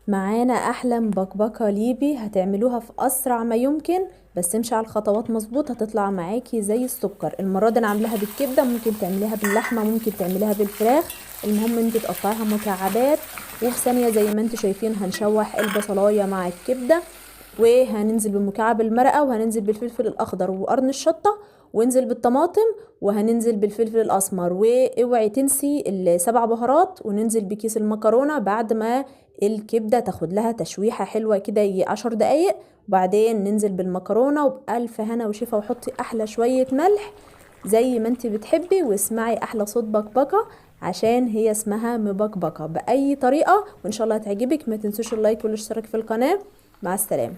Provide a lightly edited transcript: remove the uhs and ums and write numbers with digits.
معانا احلى مبكبكه ليبي هتعملوها في اسرع ما يمكن، بس امشي على الخطوات مظبوط هتطلع معاكي زي السكر. المره دي انا عاملاها بالكبده، ممكن تعمليها باللحمه، ممكن تعمليها بالفراخ. المهم انت تقطعيها مكعبات، وفي ثانيه زي ما انتوا شايفين هنشوح البصلايه مع الكبده، وهننزل بمكعب المرقه، وهننزل بالفلفل الاخضر وقرن الشطه، وننزل بالطماطم، وهننزل بالفلفل الاسمر، واوعي تنسي السبع بهارات، وننزل بكيس المكرونه بعد ما الكبده تاخد لها تشويحه حلوه كده 10 دقايق. وبعدين ننزل بالمكرونه، وبألف هنا وشفا، وحطي احلى شويه ملح زي ما انت بتحبي، واسمعي احلى صوت بكبكه، عشان هي اسمها مبكبكه باي طريقه. وان شاء الله هتعجبك. ما تنسوش اللايك والاشتراك في القناه. مع السلامه.